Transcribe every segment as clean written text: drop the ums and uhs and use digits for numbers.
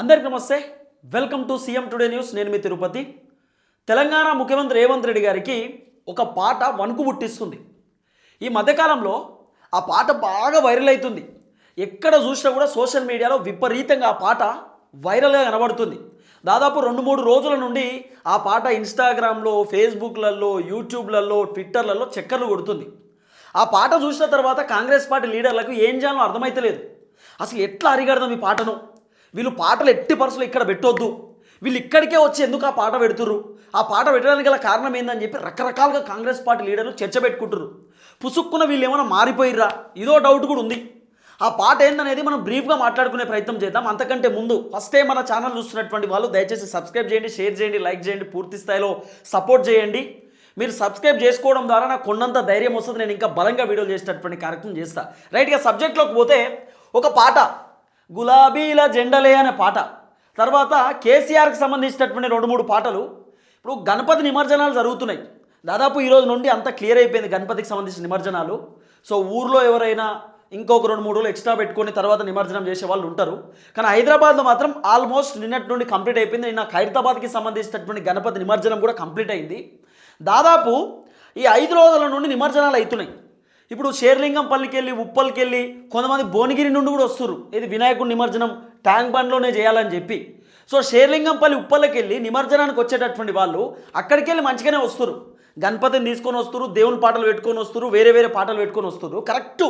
అందరికీ నమస్తే. Welcome to CM today news. నేను మీ తిరుపతి. తెలంగాణ ముఖ్యమంత్రి రేవంత్ రెడ్డి గారికి ఒక పాట వణుకు పుట్టిస్తుంది. ఈ మధ్యకాలంలో ఆ పాట బాగా వైరల్ అవుతుంది. ఎక్కడ చూసినా కూడా సోషల్ మీడియాలో విపరీతంగా ఆ పాట వైరల్గా కనబడుతుంది. దాదాపు 2-3 రోజుల నుండి ఆ పాట ఇన్స్టాగ్రామ్లో, ఫేస్బుక్లలో, యూట్యూబ్లలో, ట్విట్టర్లలో చక్కర్లు కొడుతుంది. ఆ పాట చూసిన తర్వాత కాంగ్రెస్ పార్టీ లీడర్లకు ఏం చేయాలో అర్థమైతలేదు. అసలు ఎట్లా అరిగడదాం ఈ పాటను? వీళ్ళు పాటలు ఎట్టి పరిస్థితులు ఇక్కడ పెట్టొద్దు, వీళ్ళు ఇక్కడికే వచ్చి ఎందుకు ఆ పాట పెడుతుర్రు, ఆ పాట పెట్టడానికి గల కారణం ఏందని చెప్పి రకరకాలుగా కాంగ్రెస్ పార్టీ లీడర్లు చర్చ పెట్టుకుంటున్నారు. పుసుక్కున వీళ్ళు ఏమైనా మారిపోయిర్రా, ఇదో డౌట్ కూడా ఉంది. ఆ పాట ఏందనేది మనం బ్రీఫ్గా మాట్లాడుకునే ప్రయత్నం చేద్దాం. అంతకంటే ముందు ఫస్ట్ టైం మన ఛానల్ చూస్తున్నటువంటి వాళ్ళు దయచేసి సబ్స్క్రైబ్ చేయండి, షేర్ చేయండి, లైక్ చేయండి, పూర్తి స్థాయిలో సపోర్ట్ చేయండి. మీరు సబ్స్క్రైబ్ చేసుకోవడం ద్వారా నాకు కొండంత ధైర్యం వస్తుంది, నేను ఇంకా బలంగా వీడియోలు చేసేటటువంటి కార్యక్రమం చేస్తా. రైట్గా సబ్జెక్ట్లోకి పోతే, ఒక పాట గులాబీల జెండలే అనే పాట, తర్వాత కేసీఆర్కి సంబంధించినటువంటి 2-3 పాటలు. ఇప్పుడు గణపతి నిమజ్జనాలు జరుగుతున్నాయి. దాదాపు ఈరోజు నుండి అంతా క్లియర్ అయిపోయింది గణపతికి సంబంధించిన నిమజ్జనాలు. సో ఊర్లో ఎవరైనా ఇంకొక 2-3 రోజులు ఎక్స్ట్రా పెట్టుకొని తర్వాత నిమజ్జనం చేసే వాళ్ళు ఉంటారు. కానీ హైదరాబాద్లో మాత్రం ఆల్మోస్ట్ నిన్నటి నుండి కంప్లీట్ అయిపోయింది. నిన్న ఖైరతాబాద్కి సంబంధించినటువంటి గణపతి నిమజ్జనం కూడా కంప్లీట్ అయింది. దాదాపు ఈ 5 రోజుల నుండి నిమజ్జనాలు అవుతున్నాయి. ఇప్పుడు షేర్లింగంపల్లికి వెళ్ళి, ఉప్పల్కి వెళ్ళి, కొంతమంది భువనగిరి నుండి కూడా వస్తున్నారు. ఇది వినాయకుడి నిమజ్జనం ట్యాంక్ బండ్లోనే చేయాలని చెప్పి. సో షేర్లింగంపల్లి, ఉప్పల్కి వెళ్ళి నిమజ్జనానికి వచ్చేటటువంటి వాళ్ళు అక్కడికి వెళ్ళి మంచిగానే వస్తారు. గణపతిని తీసుకొని వస్తారు, దేవుని పాటలు పెట్టుకొని వస్తారు, వేరే వేరే పాటలు పెట్టుకొని వస్తారు. కరెక్టు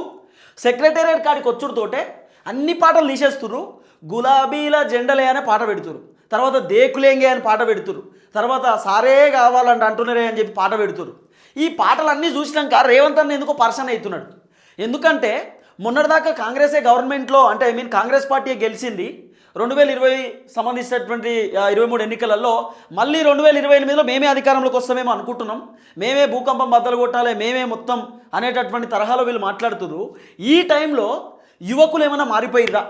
సెక్రటేరియట్ కాడికి వచ్చుడుతోటే అన్ని పాటలు తీసేస్తున్నారు. గులాబీల జెండలే అనే పాట పెడుతురు, తర్వాత దేకులేంగే అని పాట పెడుతురు, తర్వాత సారే కావాలంటే అంటున్నారే అని చెప్పి పాట పెడుతురు. ఈ పాటలన్నీ చూసినాక రేవంత్ అన్న ఎందుకో పర్సన్ అవుతున్నాడు. ఎందుకంటే మొన్నటిదాకా కాంగ్రెసే గవర్నమెంట్లో, అంటే కాంగ్రెస్ పార్టీ గెలిచింది. 2020 సంబంధించినటువంటి 23 ఎన్నికలలో మళ్ళీ 2028లో మేమే అధికారంలోకి వస్తామేమో అనుకుంటున్నాం, మేమే భూకంపం బద్దలు కొట్టాలి, మేమే మొత్తం అనేటటువంటి తరహాలో వీళ్ళు మాట్లాడుతున్నారు. ఈ టైంలో యువకులు ఏమైనా మారిపోయిర్రా?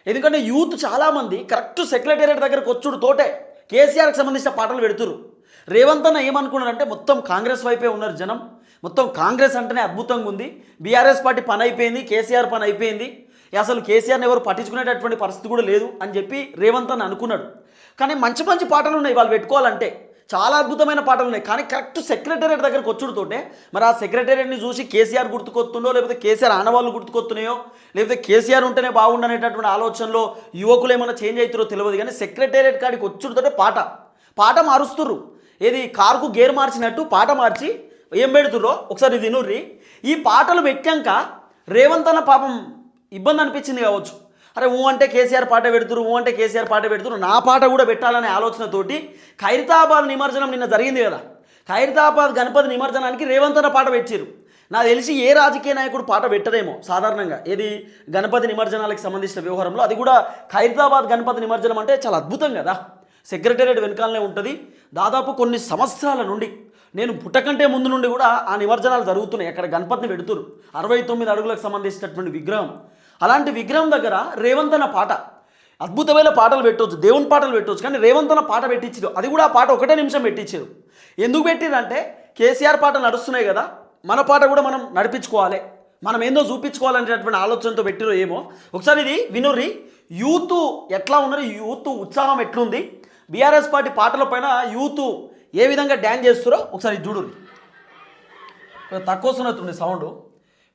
ఎందుకంటే యూత్ చాలామంది కరెక్ట్ సెక్రటేరియట్ దగ్గరకు వచ్చుడు తోటే కేసీఆర్కి సంబంధించిన పాటలు పెడుతురు. రేవంత్ అన్న ఏమనుకున్నారంటే మొత్తం కాంగ్రెస్ వైపే ఉన్నారు జనం, మొత్తం కాంగ్రెస్ అంటేనే అద్భుతంగా ఉంది, బీఆర్ఎస్ పార్టీ పని అయిపోయింది, కేసీఆర్ పని అయిపోయింది, అసలు కేసీఆర్ని ఎవరు పట్టించుకునేటటువంటి పరిస్థితి కూడా లేదు అని చెప్పి రేవంత్ అన్న అనుకున్నాడు. కానీ మంచి మంచి పాటలు ఉన్నాయి వాళ్ళు పెట్టుకోవాలంటే, చాలా అద్భుతమైన పాటలు ఉన్నాయి. కానీ కరెక్ట్ సెక్రటేరియట్ దగ్గరకు వచ్చుడుతోటే మరి ఆ సెక్రటేరియట్ని చూసి కేసీఆర్ గుర్తుకొస్తుండో, లేకపోతే కేసీఆర్ ఆనవాళ్ళు గుర్తుకొస్తున్నాయో, లేకపోతే కేసీఆర్ ఉంటేనే బాగుండనేటటువంటి ఆలోచనలో యువకులు ఏమైనా చేంజ్ అవుతారో తెలియదు. కానీ సెక్రటేరియట్ కాడికి వచ్చుడుతోటే పాట మారుస్తుర్రు. ఏది కారుకు గేర్ మార్చినట్టు పాట మార్చి ఏం పెడుతుర్రో ఒకసారి వినుర్రి. ఈ పాటలు పెట్టాక రేవంత్ అన్న పాపం ఇబ్బంది అనిపించింది కావచ్చు. అరే అంటే కేసీఆర్ పాట పెడుతురు, అంటే కేసీఆర్ పాట పెడుతురు, నా పాట కూడా పెట్టాలనే ఆలోచనతోటి ఖైరతాబాద్ నిమజ్జనం నిన్న జరిగింది కదా, ఖైరతాబాద్ గణపతి నిమజ్జనానికి రేవంత్ అన్న పాట పెట్టారు. నాకు తెలిసి ఏ రాజకీయ నాయకుడు పాట పెట్టరేమో సాధారణంగా, ఏది గణపతి నిమజ్జనాలకు సంబంధించిన వ్యవహారంలో. అది కూడా ఖైరతాబాద్ గణపతి నిమజ్జనం అంటే చాలా అద్భుతం కదా. సెక్రటేరియట్ వెనకాలనే ఉంటుంది. దాదాపు కొన్ని సంవత్సరాల నుండి, నేను పుట్టకంటే ముందు నుండి కూడా ఆ నిమజ్జనాలు జరుగుతున్నాయి. అక్కడ గణపతిని పెడుతురు, 69 అడుగులకు సంబంధించినటువంటి విగ్రహం. అలాంటి విగ్రహం దగ్గర రేవంత్ అన్న పాట, అద్భుతమైన పాటలు పెట్టవచ్చు, దేవుని పాటలు పెట్టవచ్చు. కానీ రేవంత్ అన్న పాట పెట్టించారు. అది కూడా ఆ పాట 1 నిమిషం పెట్టించారు. ఎందుకు పెట్టిరంటే కేసీఆర్ పాట నడుస్తున్నాయి కదా, మన పాట కూడా మనం నడిపించుకోవాలి, మనం ఏందో చూపించుకోవాలనేటటువంటి ఆలోచనతో పెట్టిరో ఏమో. ఒకసారి ఇది వినుర్రి. యూత్ ఎట్లా ఉన్నారు, యూత్ ఉత్సాహం ఎట్లుంది, బీఆర్ఎస్ పార్టీ పాటల పైన యూత్ ఏ విధంగా డ్యాన్స్ చేస్తారో ఒకసారి చూడుర్రి. తక్కువ వస్తున్నట్టుంది సౌండ్,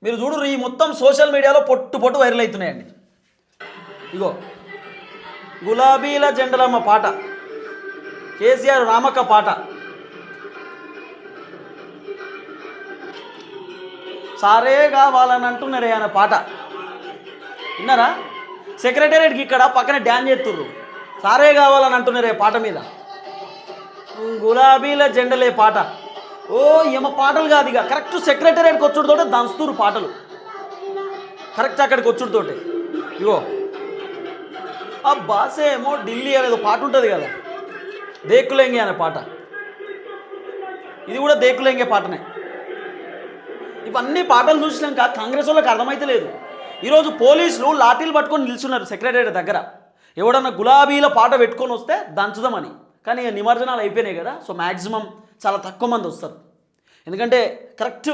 మీరు చూడుర్రి. ఈ మొత్తం సోషల్ మీడియాలో పొట్టు వైరల్ అవుతున్నాయండి. ఇగో గులాబీల జెండలమ్మ పాట, కేసీఆర్ రామక్క పాట, సారే కావాలని అంటున్నారే అనే పాట విన్నారా? సెక్రటేరియట్కి ఇక్కడ పక్కన డ్యాన్స్ చేస్తుర్రు, సారే కావాలని అంటున్నారే పాట మీద. గులాబీల జెండలే పాట, ఏమో పాటలు కాదు ఇక, కరెక్ట్ సెక్రటేరియట్కి వచ్చుడుతోటే దంస్తురు పాటలు, కరెక్ట్ అక్కడికి వచ్చుడుతోటే. ఇగో ఆ బాసేమో ఢిల్లీ అనేది పాట ఉంటుంది కదా, దేకులేంగే అనే పాట, ఇది కూడా దేకులేంగే పాటనే. ఇవన్నీ పాటలు చూసినాక కాంగ్రెస్ వాళ్ళకి అర్థమైతే లేదు. ఈరోజు పోలీసులు లాఠీలు పట్టుకొని నిల్చున్నారు సెక్రటేరియట్ దగ్గర, ఎవడన్నా గులాబీల పాట పెట్టుకొని వస్తే దంచుదామని. కానీ నిమజ్జనాలు అయిపోయినాయి కదా, సో మ్యాక్సిమం చాలా తక్కువ మంది వస్తారు. ఎందుకంటే కరెక్ట్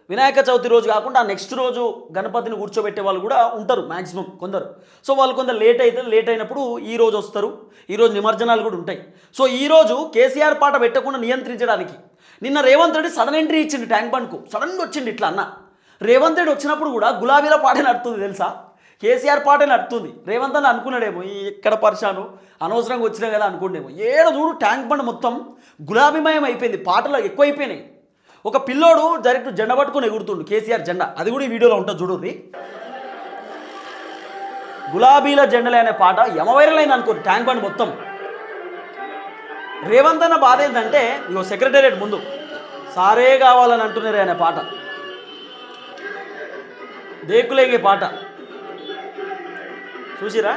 వినాయక చవితి రోజు కాకుండా నెక్స్ట్ రోజు గణపతిని కూర్చోబెట్టే వాళ్ళు కూడా ఉంటారు మ్యాక్సిమం కొందరు. సో వాళ్ళు కొందరు లేట్ అయినప్పుడు ఈ రోజు వస్తారు, ఈరోజు నిమజ్జనాలు కూడా ఉంటాయి. సో ఈరోజు కేసీఆర్ పాట పెట్టకుండా నియంత్రించడానికి నిన్న రేవంత్ రెడ్డి సడన్ ఎంట్రీ ఇచ్చిండు ట్యాంక్ బండ్కు. సడన్గా వచ్చిండు ఇట్లా అన్న. రేవంత్ రెడ్డి వచ్చినప్పుడు కూడా గులాబీల పాటే నడుతుంది తెలుసా, కేసీఆర్ పాటే నడుతుంది. రేవంత్ అని అనుకున్నాడేమో ఎక్కడ పరిశాను అనవసరంగా వచ్చినా కదా అనుకుంటేమో. ఏడ చూడు ట్యాంక్ బండ్ మొత్తం గులాబీమయం అయిపోయింది, పాటలు ఎక్కువైపోయినాయి. ఒక పిల్లోడు డైరెక్ట్ జెండా పట్టుకొని ఎగురుతుండు, కేసీఆర్ జెండా. అది కూడా ఈ వీడియోలో ఉంటుంది చూడుర్రి. గులాబీల జెండలే అనే పాట వైరల్ అయింది అనుకో ట్యాంక్ బండ్ మొత్తం. రేవంత్ అన్న బాధ ఏంటంటే ఇగో సెక్రటేరియట్ ముందు సారే కావాలని అంటున్నారే అనే పాట, దేకులేగే పాట చూసిరా.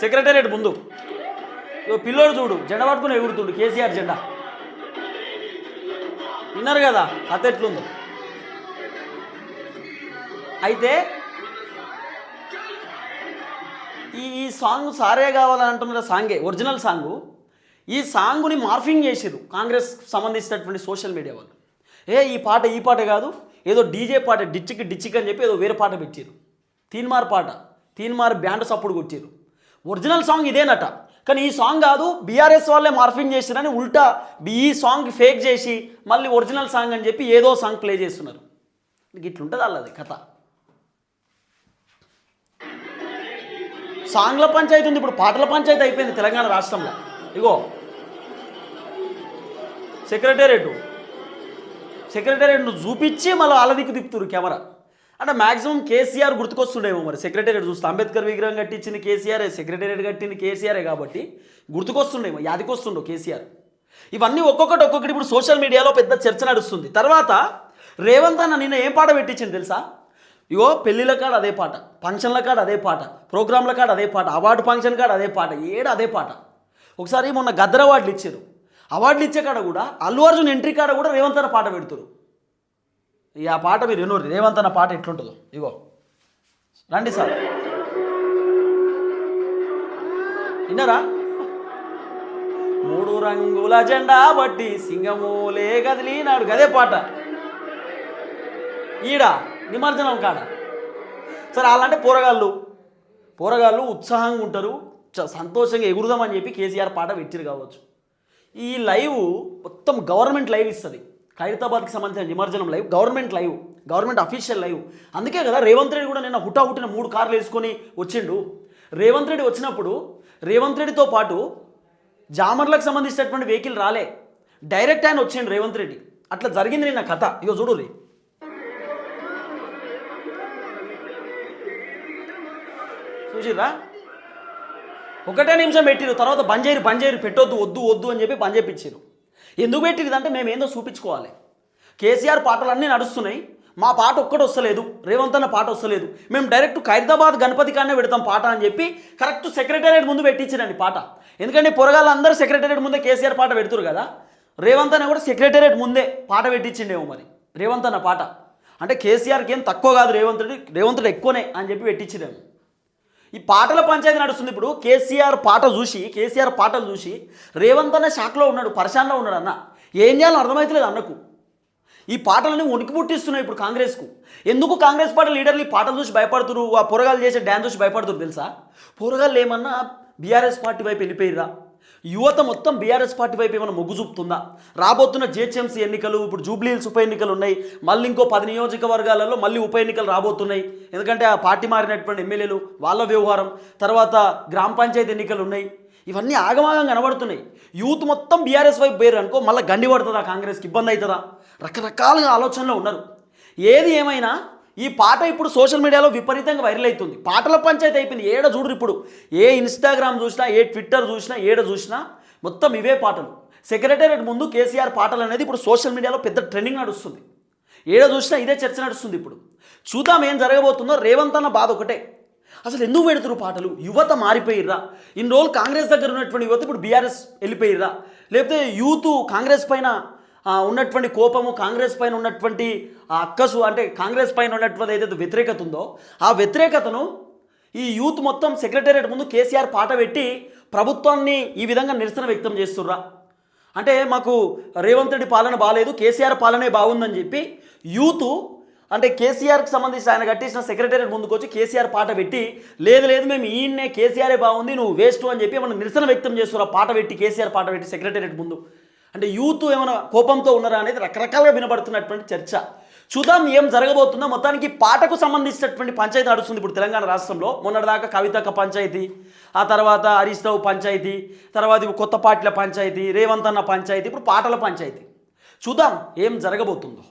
సెక్రటేరియట్ ముందు ఇగో పిల్లోడు చూడు జెండా పట్టుకుని ఎగురుతుండు, కేసీఆర్ జెండా. విన్నారు కదా కథ ఎట్లుందో. అయితే ఈ సాంగ్ సారే కావాలని అంటున్న సాంగే ఒరిజినల్ సాంగు. ఈ సాంగుని మార్ఫింగ్ చేసిరు కాంగ్రెస్ సంబంధించినటువంటి సోషల్ మీడియా వాళ్ళు. ఈ పాట కాదు, ఏదో డీజే పాట డిచ్చిక్ అని చెప్పి ఏదో వేరే పాట పెట్టారు. తీన్మార్ పాట, తీన్మార్ బ్యాండ్ సప్పుడు కొట్టారు. ఒరిజినల్ సాంగ్ ఇదేనట, కానీ ఈ సాంగ్ కాదు బీఆర్ఎస్ వాళ్ళే మార్ఫింగ్ చేసిరని ఉల్టా ఈ సాంగ్ ఫేక్ చేసి మళ్ళీ ఒరిజినల్ సాంగ్ అని చెప్పి ఏదో సాంగ్ ప్లే చేస్తున్నారు. ఇట్లుంటుంది వాళ్ళది కథ. సాంగ్ల పంచాయతీ ఉంది, ఇప్పుడు పాటల పంచాయతీ అయిపోయింది తెలంగాణ రాష్ట్రంలో. ఇగో సెక్రటేరియట్ను చూపించి మళ్ళీ అలదిక్కు తిప్పుతురు కెమెరా. అంటే మ్యాక్సిమం కేసీఆర్ గుర్తుకొస్తుండేమో మరి. సెక్రటేరియట్ చూస్తే అంబేద్కర్ విగ్రహం కట్టించింది కేసీఆరే, సెక్రటేరియట్ కట్టింది కేసీఆరే కాబట్టి గుర్తుకొస్తుండేమో, యాదికొస్తుండో కేసీఆర్. ఇవన్నీ ఒక్కొక్కటి ఇప్పుడు సోషల్ మీడియాలో పెద్ద చర్చ నడుస్తుంది. తర్వాత రేవంత్ అన్న నిన్న ఏం పాట పెట్టించింది తెలుసా? ఇగో పెళ్ళిళ్ళ కాడ అదే పాట, ఫంక్షన్ల కాడ అదే పాట, ప్రోగ్రాంల కాడ అదే పాట, అవార్డు ఫంక్షన్ కాడ అదే పాట, అదే పాట. ఒకసారి మొన్న గద్దర్ అవార్డులు ఇచ్చారు, అవార్డులు ఇచ్చే కాడ కూడా అల్లు అర్జున్ ఎంట్రీ కాడ కూడా రేవంత్ అన్న పాట పెడుతురు. ఆ పాట మీరు ఎన్నో రేవంత్ అన్న పాట ఎట్లుంటుందో ఇగో రండి సార్ విన్నారా? 3 రంగుల జెండా బట్టి సింగమూలే కదిలినాడు, గదే పాట ఈడ నిమజ్జనం కాడ. సరే అలాంటి పోరగాళ్ళు ఉత్సాహంగా ఉంటారు, సంతోషంగా ఎగురుదామని చెప్పి కేసీఆర్ పాట పెట్టిరు కావచ్చు. ఈ లైవ్ మొత్తం గవర్నమెంట్ లైవ్ ఇస్తుంది, ఖైరతాబాద్కి సంబంధించిన నిమజ్జనం లైవ్, గవర్నమెంట్ అఫీషియల్ లైవ్. అందుకే కదా రేవంత్ రెడ్డి కూడా నిన్న హుటాహుటిన 3 కార్లు వేసుకొని వచ్చిండు. రేవంత్ రెడ్డి వచ్చినప్పుడు రేవంత్ రెడ్డితో పాటు జామర్లకు సంబంధించినటువంటి వెహికల్ రాలే, డైరెక్ట్ ఆయన వచ్చిండు రేవంత్ రెడ్డి. అట్లా జరిగింది నిన్న కథ. ఇగో చూడు రీ, చూసిర్రా? 1 నిమిషం పెట్టిరు, తర్వాత బంజేరు పెట్టొద్దు వద్దు అని చెప్పి బంద్ చేయించారు. ఎందుకు పెట్టిరు అంటే మేము ఏందో చూపించుకోవాలి. కేసీఆర్ పాటలు అన్నీ నడుస్తున్నాయి, మా పాట ఒక్కటి వస్తలేదు, రేవంత్ అన్న పాట వస్తలేదు, మేము డైరెక్ట్ ఖైరతాబాద్ గణపతి కానే పెడతాం పాట అని చెప్పి కరెక్ట్ సెక్రటేరియట్ ముందు పెట్టించారండి పాట. ఎందుకంటే పొరగాళ్ళందరూ సెక్రటేరియట్ ముందే కేసీఆర్ పాట పెడుతురు కదా, రేవంత్ అన్న కూడా సెక్రటేరియట్ ముందే పాట పెట్టించిండేమో మరి రేవంత్ అన్న పాట. అంటే కేసీఆర్కి ఏం తక్కువ కాదు, రేవంత్ రెడ్డి ఎక్కువనే అని చెప్పి పెట్టించిరేమో. ఈ పాటల పంచాయతీ నడుస్తుంది. ఇప్పుడు కేసీఆర్ పాటలు చూసి రేవంత్ అన్న షాక్లో ఉన్నాడు, పరిశాన్లో ఉన్నాడు. అన్న ఏం చేయాలో అర్థమవుతలేదు అన్నకు. ఈ పాటలని వణికి పుట్టిస్తున్నాయి ఇప్పుడు కాంగ్రెస్కు. ఎందుకు కాంగ్రెస్ పార్టీ లీడర్లు ఈ పాటలు చూసి భయపడుతురు, ఆ పొరగాలు చేసే డ్యాన్స్ చూసి భయపడుతురు తెలుసా? పొరగాళ్ళు ఏమన్నా బీఆర్ఎస్ పార్టీ వైపు వెళ్ళిపోయిరా? యువత మొత్తం బీఆర్ఎస్ పార్టీ వైపు ఏమైనా మొగ్గు చూపుతుందా? రాబోతున్న జిహెచ్ఎంసీ ఎన్నికలు, ఇప్పుడు జూబ్లీహిల్స్ ఉప ఎన్నికలు ఉన్నాయి, మళ్ళీ ఇంకో 10 నియోజకవర్గాలలో మళ్ళీ ఉప ఎన్నికలు రాబోతున్నాయి. ఎందుకంటే ఆ పార్టీ మారినటువంటి ఎమ్మెల్యేలు వాళ్ళ వ్యవహారం, తర్వాత గ్రామ పంచాయతీ ఎన్నికలు ఉన్నాయి. ఇవన్నీ ఆగమాగం కనబడుతున్నాయి. యూత్ మొత్తం బీఆర్ఎస్ వైపు పోయారు అనుకో, మళ్ళీ గండి పడుతుందా, కాంగ్రెస్కి ఇబ్బంది అవుతుందా, రకరకాలుగా ఆలోచనలో ఉన్నారు. ఏది ఏమైనా ఈ పాట ఇప్పుడు సోషల్ మీడియాలో విపరీతంగా వైరల్ అవుతుంది. పాటల పంచాయతీ అయిపోయింది. ఏడ చూడరు ఇప్పుడు, ఏ ఇన్స్టాగ్రామ్ చూసినా, ఏ ట్విట్టర్ చూసినా, ఏడ చూసినా మొత్తం ఇవే పాటలు. సెక్రటేరియట్ ముందు కేసీఆర్ పాటలు అనేది ఇప్పుడు సోషల్ మీడియాలో పెద్ద ట్రెండింగ్ నడుస్తుంది. ఏడ చూసినా ఇదే చర్చ నడుస్తుంది. ఇప్పుడు చూద్దాం ఏం జరగబోతుందో. రేవంత్ అన్న బాధ ఒకటే, అసలు ఎందుకు పెడుతురు పాటలు? యువత మారిపోయిర్రా? ఇన్ని రోజులు కాంగ్రెస్ దగ్గర ఉన్నటువంటి యువత ఇప్పుడు బీఆర్ఎస్ వెళ్ళిపోయిర్రా? లేకపోతే యూత్ కాంగ్రెస్ పైన ఉన్నటువంటి కోపము, కాంగ్రెస్ పైన ఉన్నటువంటి అక్కసు, అంటే కాంగ్రెస్ పైన ఉన్నటువంటి ఏదైతే వ్యతిరేకత ఉందో ఆ వ్యతిరేకతను ఈ యూత్ మొత్తం సెక్రటేరియట్ ముందు కేసీఆర్ పాట పెట్టి ప్రభుత్వాన్ని ఈ విధంగా నిరసన వ్యక్తం చేస్తుర్రా? అంటే మాకు రేవంత్ రెడ్డి పాలన బాగాలేదు, కేసీఆర్ పాలనే బాగుందని చెప్పి యూత్ అంటే కేసీఆర్కి సంబంధించి ఆయన కట్టేసిన సెక్రటేరియట్ ముందుకు వచ్చి కేసీఆర్ పాట పెట్టి లేదు లేదు మేము ఈయన్నే కేసీఆరే బాగుంది నువ్వు వేస్ట్ అని చెప్పి ఏమైనా నిరసన వ్యక్తం చేస్తున్నారు ఆ పాట పెట్టి కేసీఆర్ పాట పెట్టి సెక్రటేరియట్ ముందు. అంటే యూత్ ఏమైనా కోపంతో ఉన్నారా అనేది రకరకాలుగా వినబడుతున్నటువంటి చర్చ. చూద్దాం ఏం జరగబోతుందో. మొత్తానికి పాటకు సంబంధించినటువంటి పంచాయతీ నడుస్తుంది ఇప్పుడు తెలంగాణ రాష్ట్రంలో. మొన్నటిదాకా కవితక్క పంచాయతీ, ఆ తర్వాత హరీష్ రావు పంచాయతీ, తర్వాత కొత్త పార్టీల పంచాయతీ, రేవంత్ అన్న పంచాయతీ, ఇప్పుడు పాటల పంచాయతీ. చూద్దాం ఏం జరగబోతుందో.